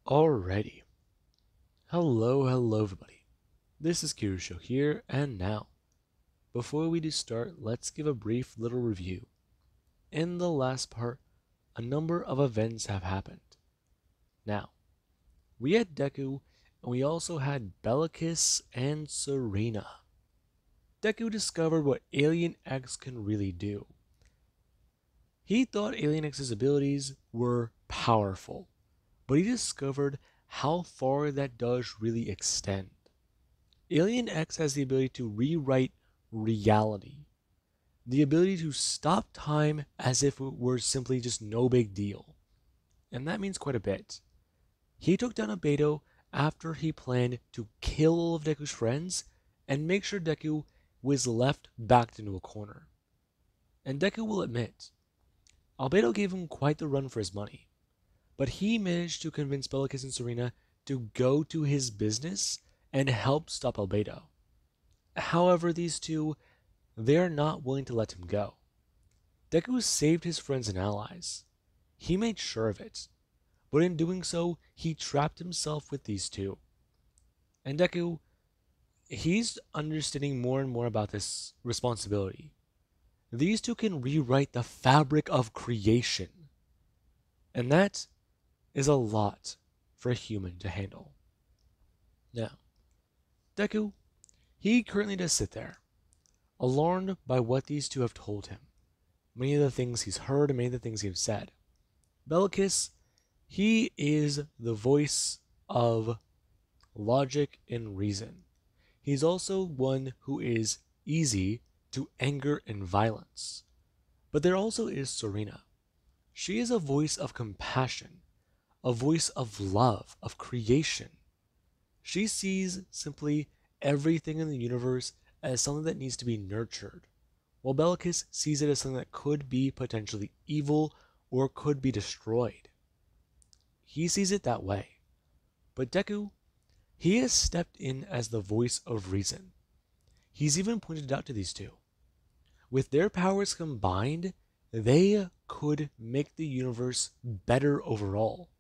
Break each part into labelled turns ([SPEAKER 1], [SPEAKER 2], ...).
[SPEAKER 1] Alrighty. Hello everybody. This is Kirusho here, and now, before we do start, let's give a brief little review. In the last part, a number of events have happened. Now, we had Deku, and we also had Belicus and Serina. Deku discovered what Alien X can really do. He thought Alien X's abilities were powerful, but he discovered how far that does really extend. Alien X has the ability to rewrite reality, the ability to stop time as if it were simply just no big deal. And that means quite a bit. He took down a Beto after he planned to kill all of Deku's friends and make sure Deku was left backed into a corner. And Deku will admit, Albedo gave him quite the run for his money, but he managed to convince Belicus and Serina to go to his business and help stop Albedo. However, these two, they are not willing to let him go. Deku saved his friends and allies. He made sure of it, but in doing so, he trapped himself with these two. And Deku, he's understanding more and more about this responsibility. These two can rewrite the fabric of creation. And that is a lot for a human to handle. Now, Deku, he currently does sit there, alarmed by what these two have told him, many of the things he's heard and many of the things he's said. Belicus, he is the voice of logic and reason. He's also one who is easy to anger and violence. But there also is Serina. She is a voice of compassion, a voice of love, of creation. She sees simply everything in the universe as something that needs to be nurtured, while Belicus sees it as something that could be potentially evil or could be destroyed. He sees it that way. But Deku, he has stepped in as the voice of reason. He's even pointed out to these two. With their powers combined, they could make the universe better overall.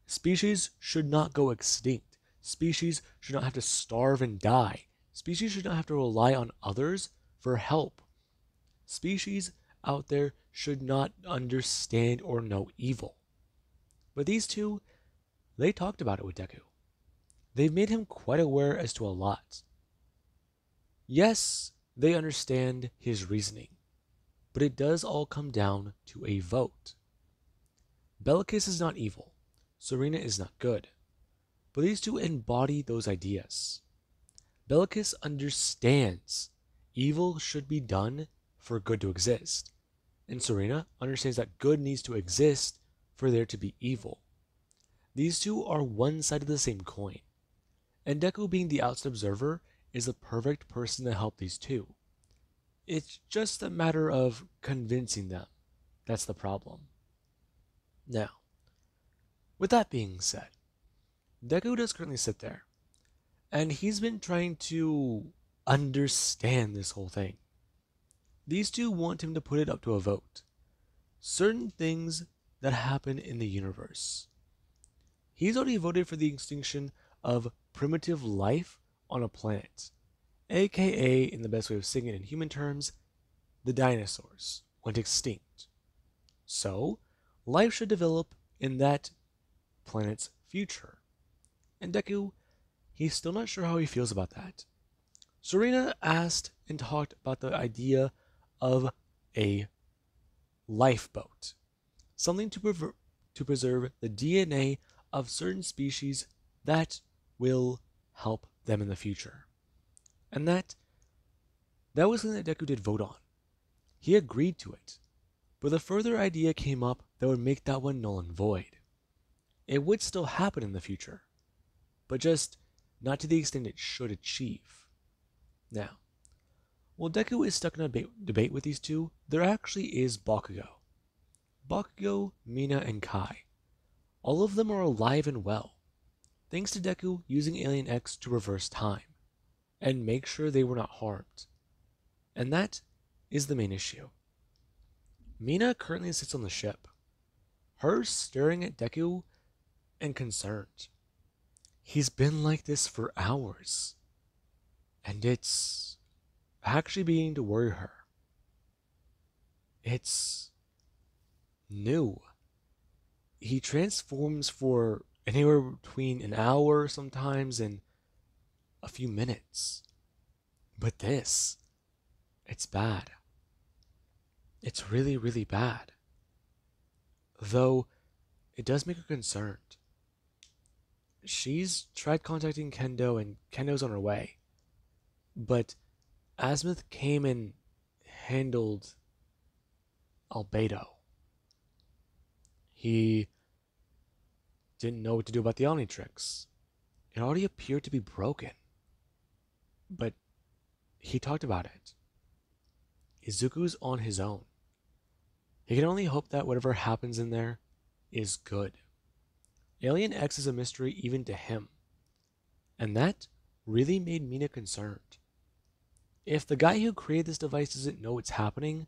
[SPEAKER 1] Species should not go extinct. Species should not have to starve and die. Species should not have to rely on others for help. Species out there should not understand or know evil. But these two, they talked about it with Deku. They've made him quite aware as to a lot. Yes, they understand his reasoning, but it does all come down to a vote. Belicus is not evil. Serina is not good. But these two embody those ideas. Belicus understands evil should be done for good to exist, and Serina understands that good needs to exist for there to be evil. These two are one side of the same coin, and Deku, being the outside observer, is the perfect person to help these two. It's just a matter of convincing them. That's the problem. Now, with that being said, Deku does currently sit there, and he's been trying to understand this whole thing. These two want him to put it up to a vote. Certain things that happen in the universe. He's already voted for the extinction of primitive life on a planet, aka, in the best way of saying it in human terms, the dinosaurs went extinct. So, life should develop in that planet's future. And Deku, he's still not sure how he feels about that. Serina asked and talked about the idea of a lifeboat, something to preserve the DNA of certain species that will help them in the future. And that was something that Deku did vote on. He agreed to it. But the further idea came up that would make that one null and void. It would still happen in the future, but just not to the extent it should achieve. Now, while Deku is stuck in a debate with these two, there actually is Bakugo. Bakugo, Mina, and Kai. All of them are alive and well, thanks to Deku using Alien X to reverse time and make sure they were not harmed. And that is the main issue. Mina currently sits on the ship. Her staring at Deku and concerned. He's been like this for hours, and it's actually beginning to worry her. It's new. He transforms for anywhere between an hour sometimes and a few minutes. But this, it's bad. It's really, really bad. Though, it does make her concerned. She's tried contacting Kendo, and Kendo's on her way. But Azimuth came and handled Albedo. He didn't know what to do about the Omnitrix. It already appeared to be broken. But he talked about it. Izuku's on his own. He can only hope that whatever happens in there is good. Alien X is a mystery even to him. And that really made Mina concerned. If the guy who created this device doesn't know what's happening,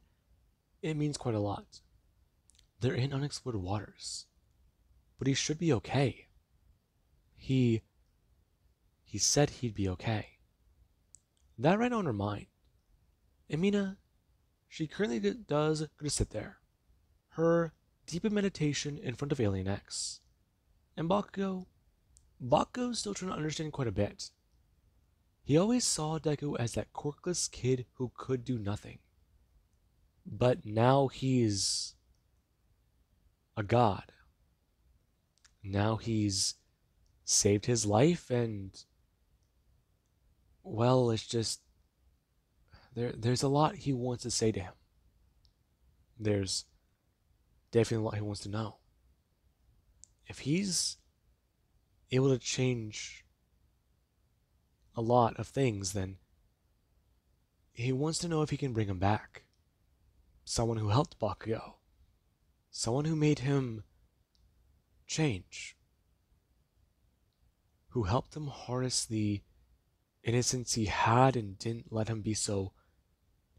[SPEAKER 1] it means quite a lot. They're in unexplored waters. But he should be okay. He said he'd be okay. That right on her mind. And Mina, she currently does just sit there. Her deep in meditation in front of Alien X. And Bakugo's still trying to understand quite a bit. He always saw Deku as that quirkless kid who could do nothing. But now he's a god. Now he's saved his life, and well, it's just there's a lot he wants to say to him. There's definitely a lot he wants to know. If he's able to change a lot of things, then he wants to know if he can bring him back. Someone who helped Bakugo. Someone who made him change. Who helped him harness the innocence he had and didn't let him be so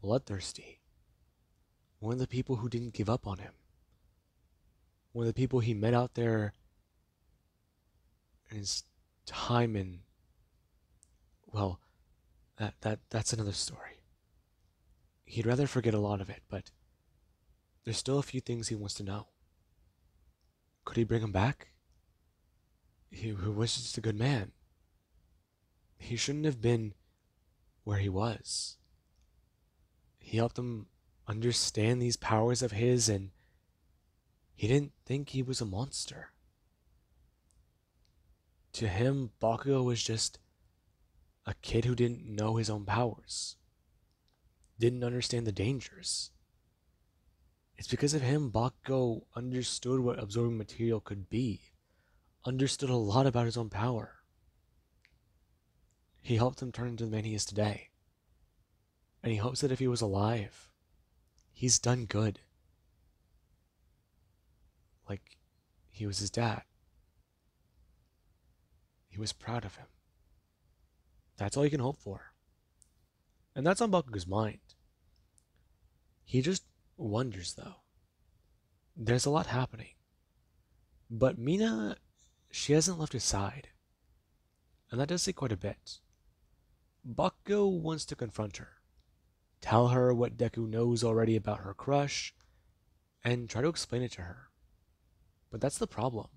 [SPEAKER 1] bloodthirsty. One of the people who didn't give up on him. One of the people he met out there in his time in, well, that's another story. He'd rather forget a lot of it, but there's still a few things he wants to know. Could he bring him back? He was just a good man. He shouldn't have been where he was. He helped him understand these powers of his, and he didn't think he was a monster. To him, Bakugo was just a kid who didn't know his own powers. Didn't understand the dangers. It's because of him Bakugo understood what absorbing material could be. Understood a lot about his own power. He helped him turn into the man he is today. And he hopes that if he was alive, he's done good. Like he was his dad. He was proud of him. That's all you can hope for. And that's on Bakugo's mind. He just wonders, though. There's a lot happening. But Mina, she hasn't left his side. And that does say quite a bit. Bakugo wants to confront her. Tell her what Deku knows already about her crush, and try to explain it to her. But that's the problem.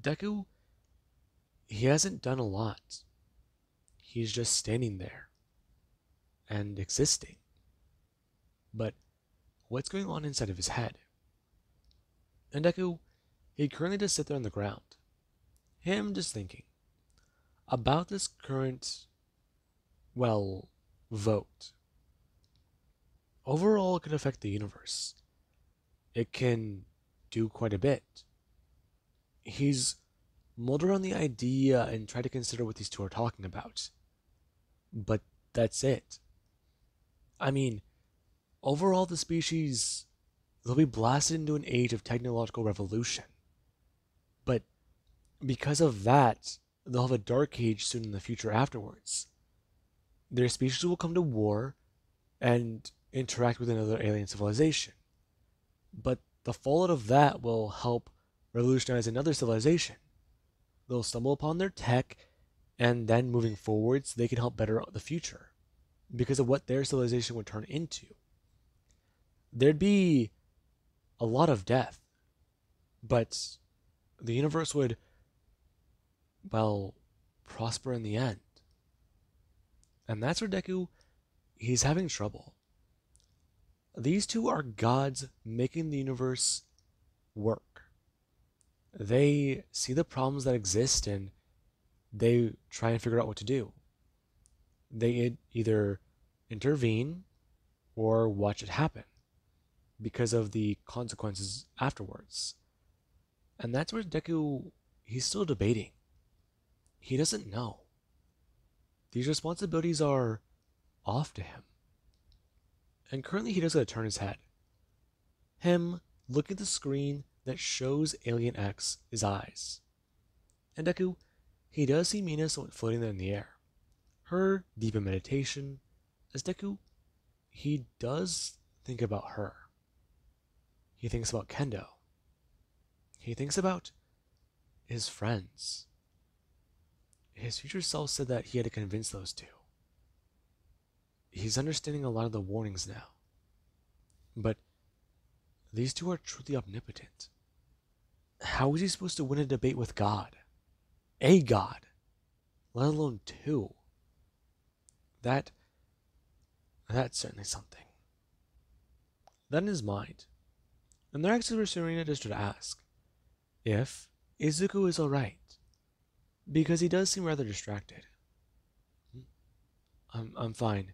[SPEAKER 1] Deku, he hasn't done a lot. He's just standing there and existing. But what's going on inside of his head? And Deku, he currently just sit there on the ground. Him just thinking about this current, well, vote. Overall, it can affect the universe. It can do quite a bit. He's mulled around the idea and tried to consider what these two are talking about. But that's it. I mean, overall the species, they'll be blasted into an age of technological revolution. But because of that, they'll have a dark age soon in the future afterwards. Their species will come to war and interact with another alien civilization. But the fallout of that will help revolutionize another civilization. They'll stumble upon their tech, and then moving forwards, they can help better the future because of what their civilization would turn into. There'd be a lot of death, but the universe would, well, prosper in the end. And that's where Deku, he's having trouble. These two are gods making the universe work. They see the problems that exist and they try and figure out what to do. They either intervene or watch it happen because of the consequences afterwards. And that's where Deku, he's still debating. He doesn't know. These responsibilities are off to him. And currently he doesn't turn his head. Him looking at the screen that shows Alien X his eyes. And Deku, he does see Mina floating there in the air. Her deep in meditation. As Deku, he does think about her. He thinks about Kendo. He thinks about his friends. His future self said that he had to convince those two. He's understanding a lot of the warnings now. But these two are truly omnipotent. How is he supposed to win a debate with God? A God, let alone two. That's certainly something. That in his mind. And they're actually for Serena just to ask if Izuku is alright. Because he does seem rather distracted. I'm fine.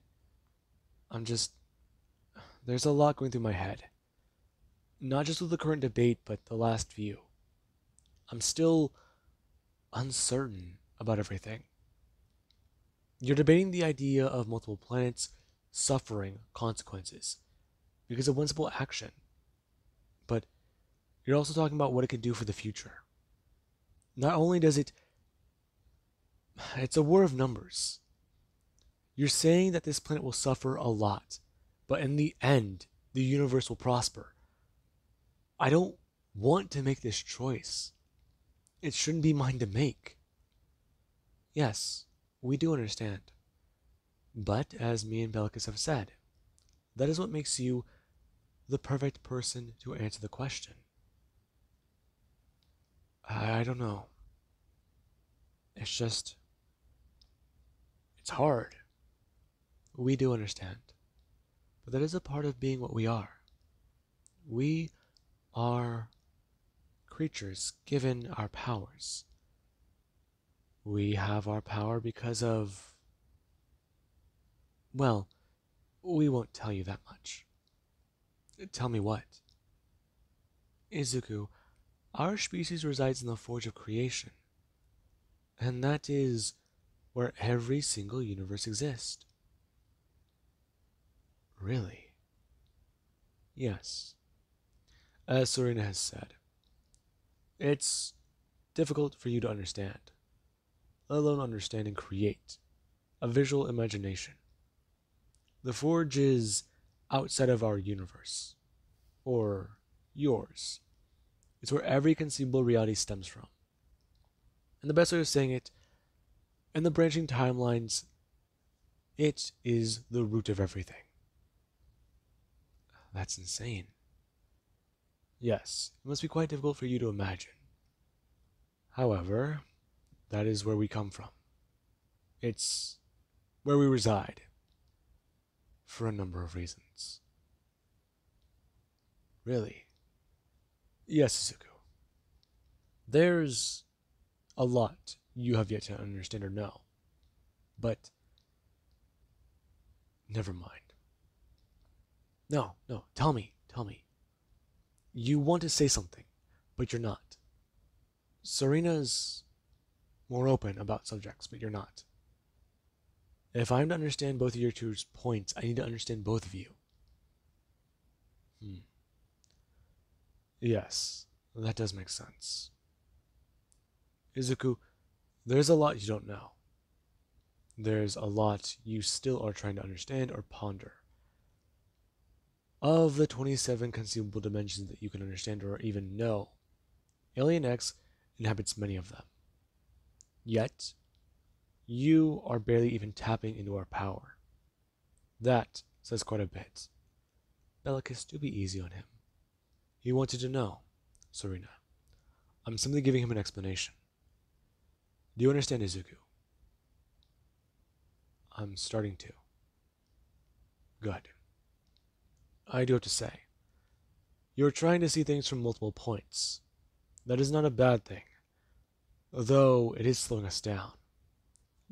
[SPEAKER 1] There's a lot going through my head. Not just with the current debate, but the last few. I'm still uncertain about everything. You're debating the idea of multiple planets suffering consequences because of one simple action. But you're also talking about what it could do for the future. Not only does it's a war of numbers. You're saying that this planet will suffer a lot, but in the end, the universe will prosper. I don't want to make this choice. It shouldn't be mine to make. Yes, we do understand. But as me and Belicus have said, that is what makes you the perfect person to answer the question. I don't know. It's hard. We do understand. But that is a part of being what we are. We are creatures given our powers. We have our power because of... Well, we won't tell you that much. Tell me what? Izuku, our species resides in the Forge of Creation. And that is where every single universe exists. Really? Yes. As Serena has said, it's difficult for you to understand, let alone understand and create a visual imagination. The Forge is outside of our universe, or yours. It's where every conceivable reality stems from. And the best way of saying it, in the branching timelines, it is the root of everything. That's insane. Yes, it must be quite difficult for you to imagine. However, that is where we come from. It's where we reside. For a number of reasons. Really? Yes, Izuku. There's a lot you have yet to understand or know. But never mind. No, tell me. You want to say something, but you're not. Serena's more open about subjects, but you're not. If I'm to understand both of your two points, I need to understand both of you. Yes, that does make sense. Izuku, there's a lot you don't know. There's a lot you still are trying to understand or ponder. Of the 27 conceivable dimensions that you can understand or even know, Alien X inhabits many of them. Yet, you are barely even tapping into our power. That says quite a bit. Belicus, do be easy on him. He wanted to know, Serina. I'm simply giving him an explanation. Do you understand, Izuku? I'm starting to. Good. I do have to say, you're trying to see things from multiple points. That is not a bad thing, though it is slowing us down.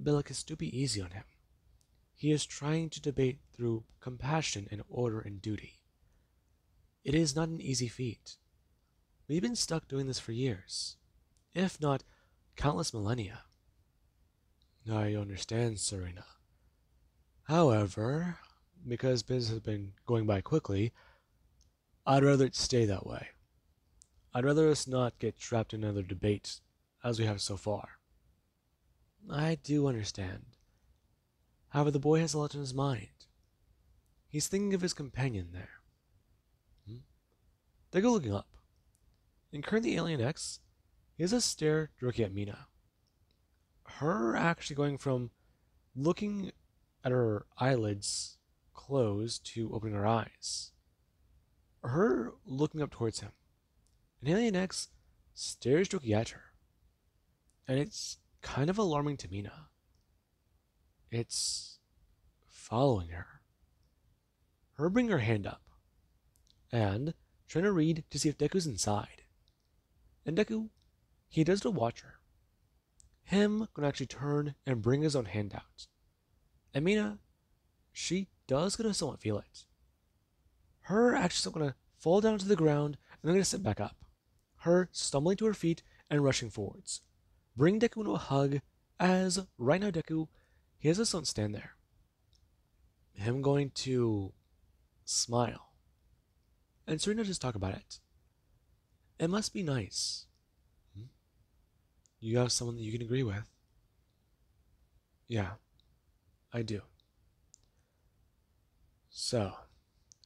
[SPEAKER 1] Belicus, do be easy on him. He is trying to debate through compassion and order and duty. It is not an easy feat. We've been stuck doing this for years, if not countless millennia. I understand, Serena. However, because business has been going by quickly, I'd rather it stay that way. I'd rather us not get trapped in another debate, as we have so far. I do understand. However, the boy has a lot on his mind. He's thinking of his companion there. They go looking up. And currently Alien X, he has a stare directly at Mina. Her actually going from looking at her eyelids closed to opening her eyes. Her looking up towards him. And Alien X stares directly at her. And it's kind of alarming to Mina. It's following her. Her bring her hand up. And trying to read to see if Deku's inside. And Deku, he does to watch her. Him gonna actually turn and bring his own hand out. And Mina, she does gonna somewhat feel it. Her actually still gonna fall down to the ground and then gonna sit back up. Her stumbling to her feet and rushing forwards. Bring Deku into a hug as right now Deku, he has his son stand there. Him going to smile. And Serena just talk about it. It must be nice. You have someone that you can agree with. Yeah, I do. So,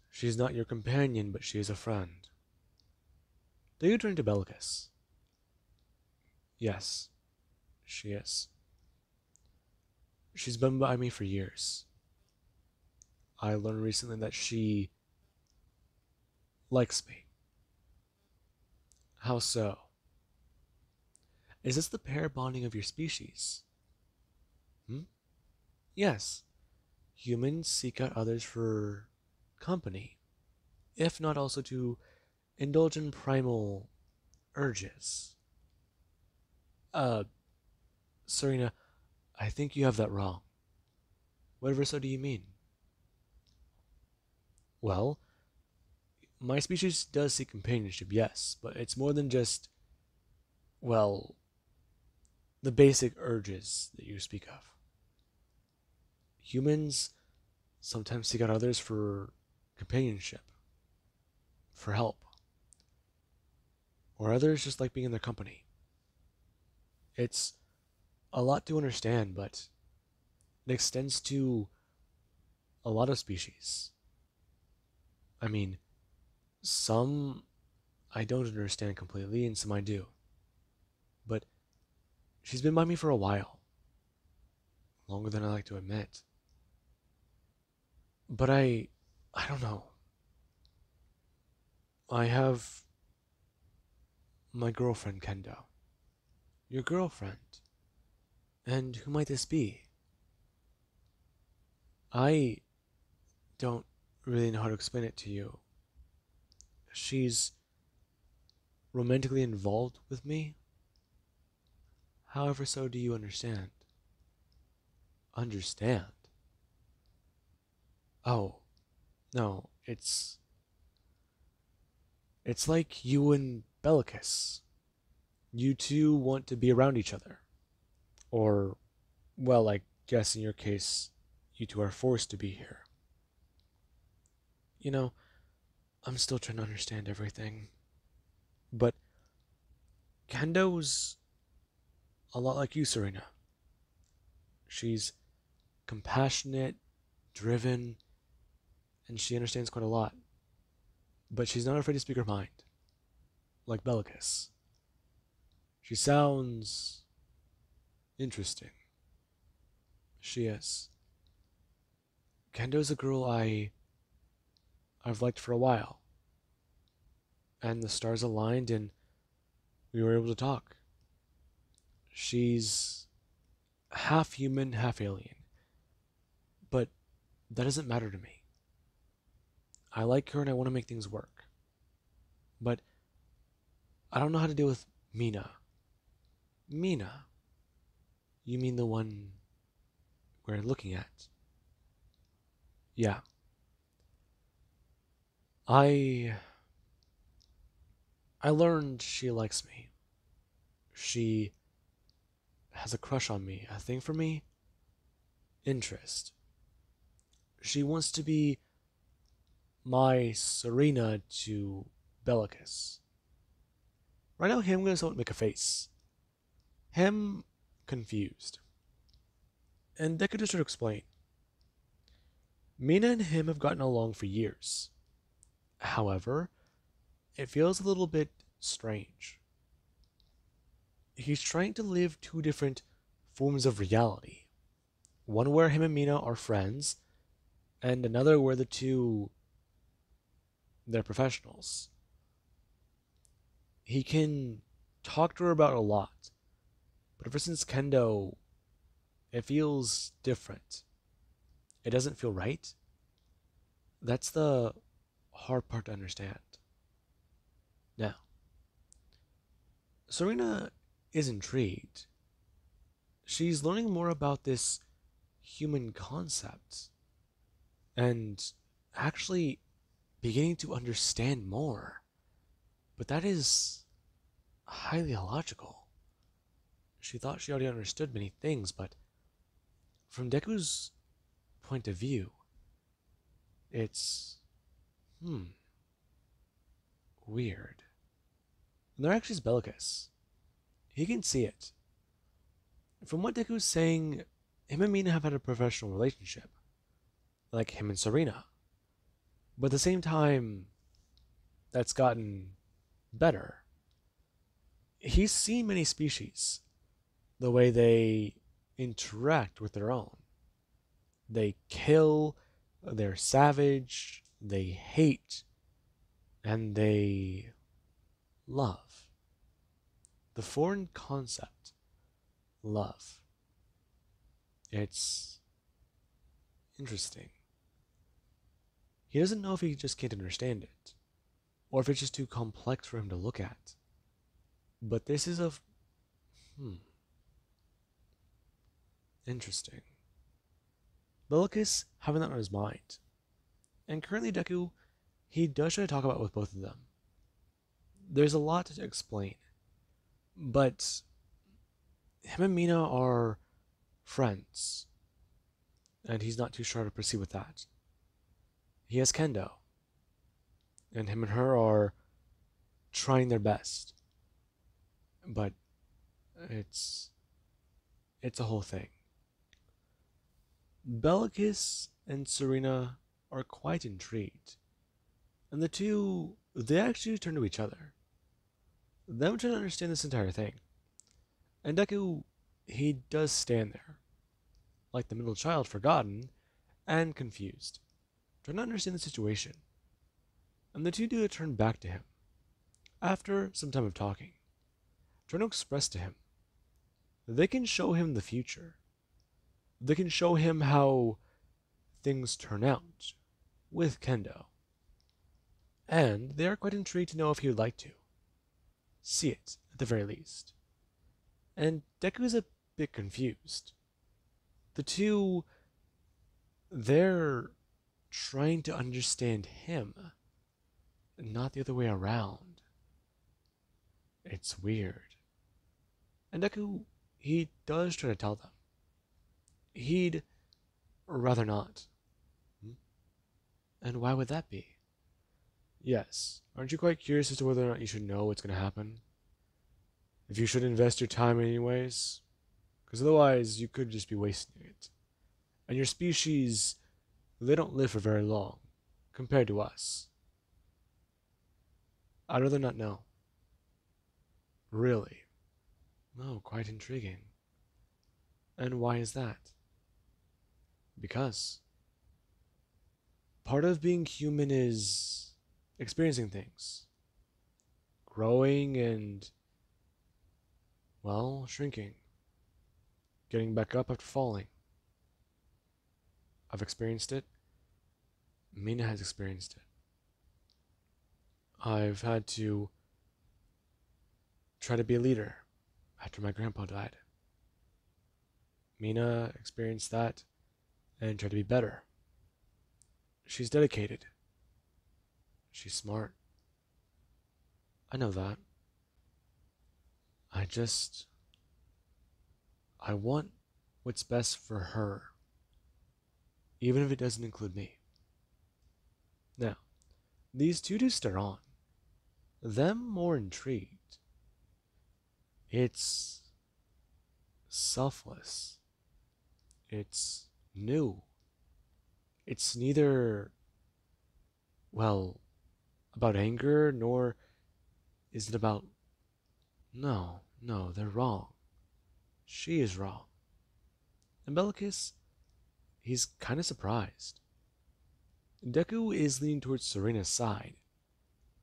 [SPEAKER 1] she's not your companion, but she is a friend. Do you turn to Belicus? Yes, she is. She's been by me for years. I learned recently that she likes me. How so? Is this the pair bonding of your species? Yes. Humans seek out others for company, if not also to indulge in primal urges. Serena, I think you have that wrong. Whatever so do you mean? Well, my species does seek companionship, yes, but it's more than just, well, the basic urges that you speak of. Humans sometimes seek out others for companionship, for help, or others just like being in their company. It's a lot to understand, but it extends to a lot of species. I mean, some I don't understand completely, and some I do. But she's been by me for a while. Longer than I like to admit. But I don't know. I have my girlfriend, Kendo. Your girlfriend. And who might this be? I don't really know how to explain it to you. She's romantically involved with me. However, so do you understand? Understand? Oh, no, it's like you and Belicus. You two want to be around each other. Or, well, I guess in your case, you two are forced to be here. You know, I'm still trying to understand everything. But Kendo's a lot like you, Serena. She's compassionate, driven, and she understands quite a lot. But she's not afraid to speak her mind, like Belicus. She sounds interesting. She is. Kendo's a girl I've liked for a while. And the stars aligned and we were able to talk. She's half human, half alien. But that doesn't matter to me. I like her and I want to make things work. But I don't know how to deal with Mina. Mina? You mean the one we're looking at? Yeah. I learned she likes me. She has a crush on me, a thing for me, interest. She wants to be my Serina to Belicus. Right now, him gonna make a face. Him confused. And Deku just tried to explain. Mina and him have gotten along for years. However, it feels a little bit strange. He's trying to live two different forms of reality. One where him and Mina are friends, and another where the two, they're professionals. He can talk to her about a lot, but ever since Kendo, it feels different. It doesn't feel right. That's the hard part to understand. Now, Serena is intrigued. She's learning more about this human concept and actually beginning to understand more. But that is highly illogical. She thought she already understood many things, but from Deku's point of view, it's weird. And there actually is Belicus. He can see it. From what Deku's saying, him and Mina have had a professional relationship, like him and Serena. But at the same time, that's gotten better. He's seen many species, the way they interact with their own. They kill, they're savage, they hate, and they love. The foreign concept, love. It's interesting. He doesn't know if he just can't understand it, or if it's just too complex for him to look at. But this is a interesting. Belicus having that on his mind. And currently Deku, he does try to talk about it with both of them. There's a lot to explain. But him and Mina are friends. And he's not too sure how to proceed with that. He has Kendo. And him and her are trying their best. But it's a whole thing. Belicus and Serena are quite intrigued. And the two, they actually turn to each other. Them trying to understand this entire thing. And Deku, he does stand there, like the middle child, forgotten and confused, trying to understand the situation. And the two do turn back to him, after some time of talking, trying to express to him they can show him the future. They can show him how things turn out with Kendo. And they are quite intrigued to know if he would like to see it, at the very least. And Deku is a bit confused. The two, they're trying to understand him, not the other way around. It's weird. And Deku, he does try to tell them. He'd rather not. And why would that be? Yes, aren't you quite curious as to whether or not you should know what's going to happen? If you should invest your time anyways? Because otherwise, you could just be wasting it. And your species, they don't live for very long, compared to us. I'd rather not know. Really. Oh, quite intriguing. And why is that? Because part of being human is experiencing things, growing and, well, shrinking, getting back up after falling. I've experienced it. Mina has experienced it. I've had to try to be a leader after my grandpa died. Mina experienced that and tried to be better. She's dedicated. She's smart. I know that. I just. I want what's best for her, even if it doesn't include me. Now, these two do stare on, them more intrigued. It's selfless. It's new. It's neither, well, about anger, nor is it about. No, no, they're wrong. She is wrong. And Belicus, he's kind of surprised. Deku is leaning towards Serina's side,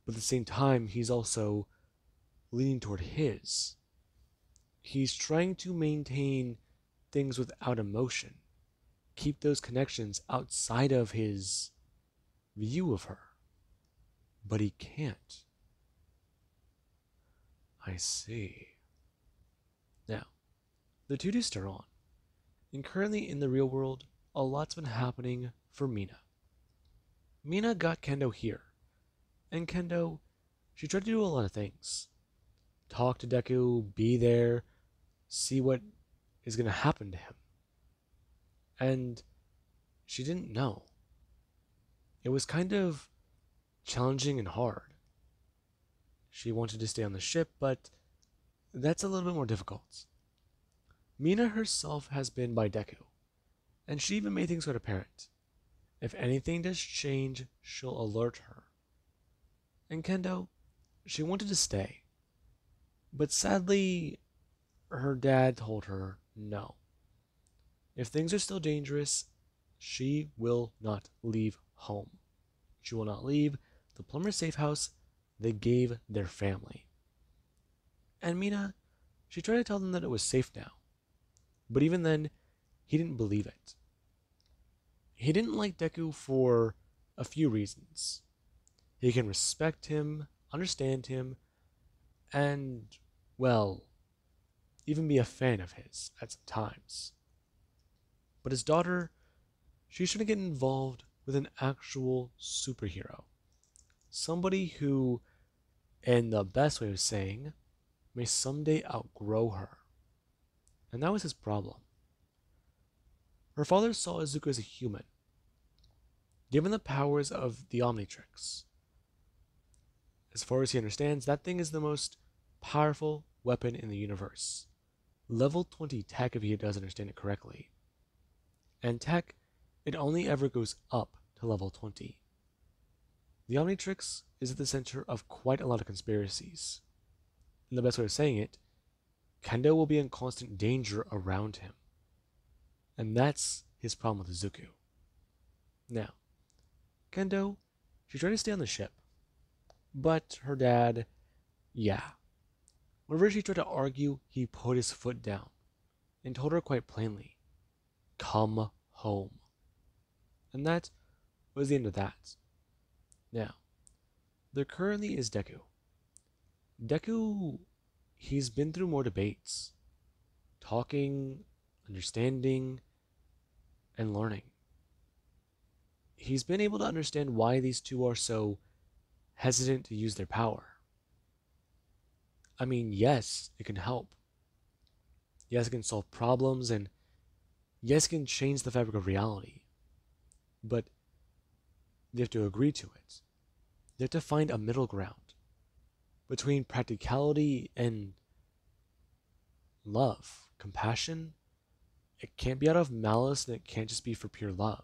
[SPEAKER 1] but at the same time, he's also leaning toward his. He's trying to maintain things without emotion, keep those connections outside of his view of her. But he can't. I see. Now, the two do stare on, and currently in the real world, a lot's been happening for Mina. Mina got Kendo here, and Kendo, she tried to do a lot of things. Talk to Deku, be there, see what is going to happen to him. And she didn't know. It was kind of challenging and hard. She wanted to stay on the ship, but that's a little bit more difficult. Mina herself has been by Deku, and she even made things quite apparent. If anything does change, she'll alert her. And Kendo, she wanted to stay, but sadly, her dad told her no. If things are still dangerous, she will not leave home. She will not leave the plumber safe house they gave their family. And Mina, she tried to tell them that it was safe now. But even then, he didn't believe it. He didn't like Deku for a few reasons. He can respect him, understand him, and, well, even be a fan of his at some times. But his daughter, she's trying to get involved with an actual superhero. Somebody who, in the best way of saying, may someday outgrow her. And that was his problem. Her father saw Izuku as a human, given the powers of the Omnitrix. As far as he understands, that thing is the most powerful weapon in the universe. Level 20 tech if he does understand it correctly. And tech, it only ever goes up to level 20. The Omnitrix is at the center of quite a lot of conspiracies. And the best way of saying it, Kendo will be in constant danger around him. And that's his problem with Izuku. Now, Kendo, she tried to stay on the ship. But her dad, yeah. Whenever she tried to argue, he put his foot down and told her quite plainly, come home. And that was the end of that. Now, there currently is Deku. Deku, he's been through more debates, talking, understanding, and learning. He's been able to understand why these two are so hesitant to use their power. I mean, yes, it can help. Yes, it can solve problems, and yes, it can change the fabric of reality. But they have to agree to it. They have to find a middle ground between practicality and love, compassion. It can't be out of malice, and it can't just be for pure love.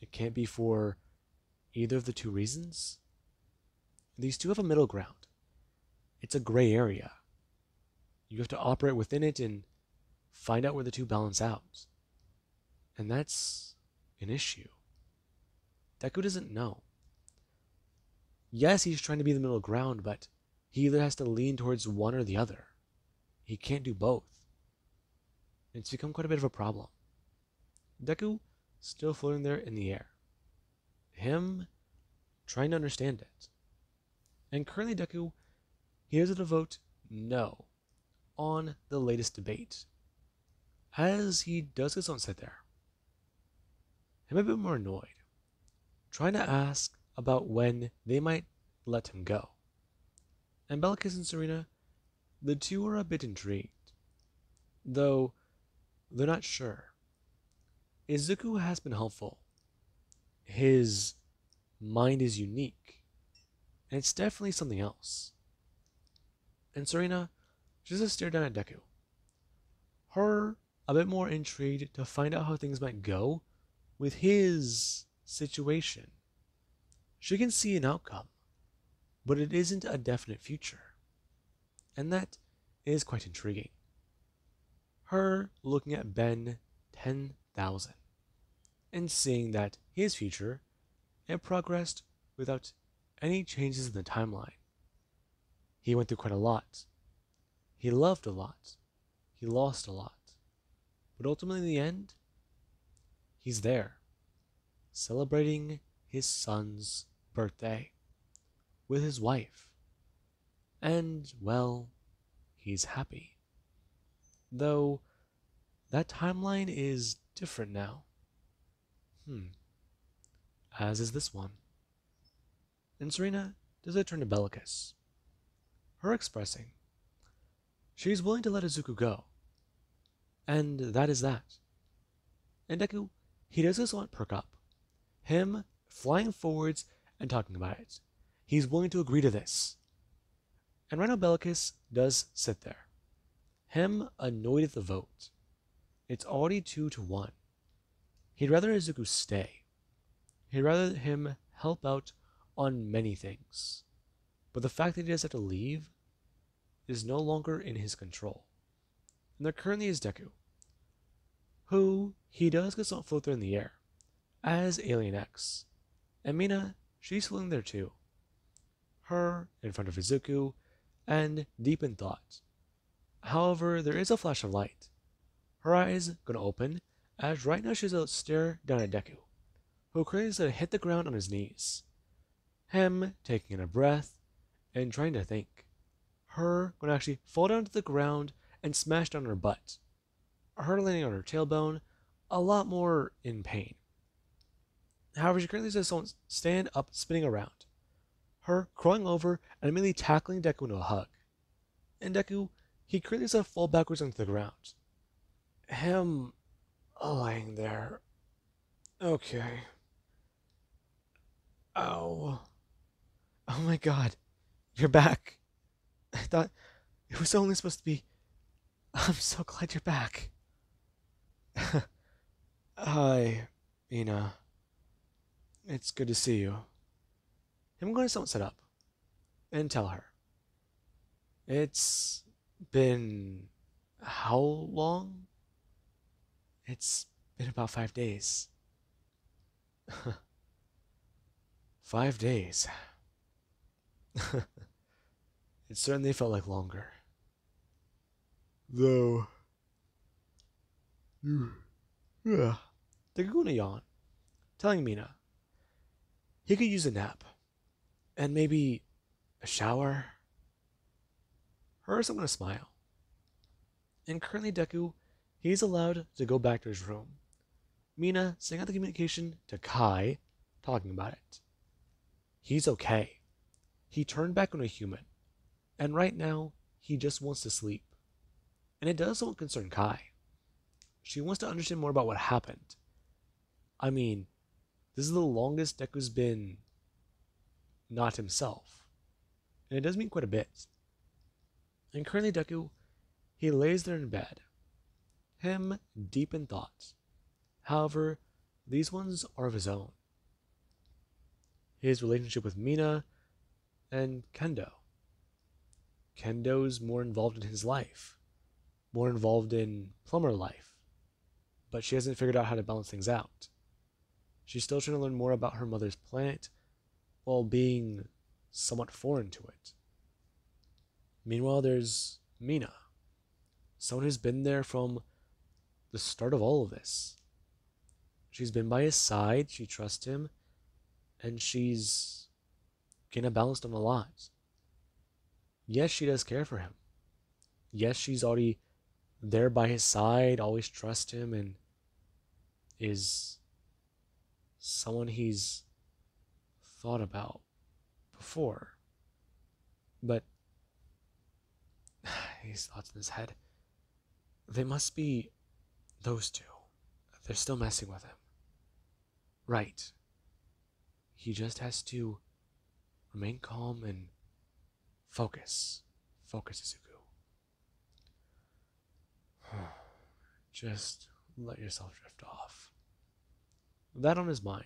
[SPEAKER 1] It can't be for either of the two reasons. These two have a middle ground. It's a gray area. You have to operate within it and find out where the two balance out. And that's an issue. Deku doesn't know. Yes, he's trying to be the middle ground, but he either has to lean towards one or the other. He can't do both. It's become quite a bit of a problem. Deku still floating there in the air. Him trying to understand it. And currently Deku, he has to vote no on the latest debate, as he does his own sit there. Him a bit more annoyed, trying to ask about when they might let him go. And Belicus and Serina, the two are a bit intrigued, though they're not sure. Izuku has been helpful. His mind is unique, and it's definitely something else. And Serina just stare down at Deku. Her a bit more intrigued to find out how things might go with his situation. She can see an outcome, but it isn't a definite future. And that is quite intriguing. Her looking at Ben 10,000 and seeing that his future had progressed without any changes in the timeline. He went through quite a lot. He loved a lot. He lost a lot. But ultimately in the end, he's there, celebrating his son's birthday with his wife. And, well, he's happy. Though, that timeline is different now. As is this one. And Serina does it turn to Belicus. Her expressing she's willing to let Izuku go. And that is that. And Deku, he does his want perk up. Him flying forwards and talking about it. He's willing to agree to this. And right now Belicus does sit there. Him annoyed at the vote. It's already 2-1. He'd rather Izuku stay. He'd rather him help out on many things. But the fact that he does have to leave is no longer in his control. And there currently is Deku, who he does get some float there in the air, as Alien X. And Mina, she's floating there too. Her in front of Izuku, and deep in thought. However, there is a flash of light. Her eyes gonna open, as right now she's a stare down at Deku, who currently is to hit the ground on his knees. Him taking in a breath and trying to think. Her gonna actually fall down to the ground and smash down her butt. Her landing on her tailbone, a lot more in pain. However, she currently says someone stand up, spinning around. Her crawling over and immediately tackling Deku into a hug. And Deku, he currently says fall backwards onto the ground. Him lying there. Okay. Ow. Oh my god. You're back. I thought it was only supposed to be... I'm so glad you're back. Hi, Mina. It's good to see you. I'm going to set up and tell her. It's been... how long? It's been about 5 days. 5 days. It certainly felt like longer. Though... Deku gonna yawn, telling Mina he could use a nap. And maybe a shower? Hers, I'm gonna smile. And currently Deku, he's allowed to go back to his room. Mina sending out the communication to Kai, talking about it. He's okay. He turned back into a human. And right now, he just wants to sleep. And it doesn't concern Kai. She wants to understand more about what happened. I mean, this is the longest Deku's been not himself. And it does mean quite a bit. And currently Deku, he lays there in bed. Him deep in thought. However, these ones are of his own. His relationship with Mina and Kendo. Kendo's more involved in his life. more involved in plumber life, but she hasn't figured out how to balance things out. She's still trying to learn more about her mother's planet while being somewhat foreign to it. Meanwhile, there's Mina, someone who's been there from the start of all of this. She's been by his side, she trusts him, and she's kind of balanced on a lot. Yes, she does care for him. Yes, she's already there by his side, always trust him, and is someone he's thought about before. But these thoughts in his head, they must be those two. They're still messing with him. Right. He just has to remain calm and focus. Focus, Izuku. Just let yourself drift off. With that on his mind.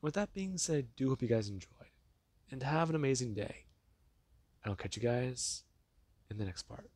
[SPEAKER 1] With that being said, do hope you guys enjoyed. And have an amazing day. And I'll catch you guys in the next part.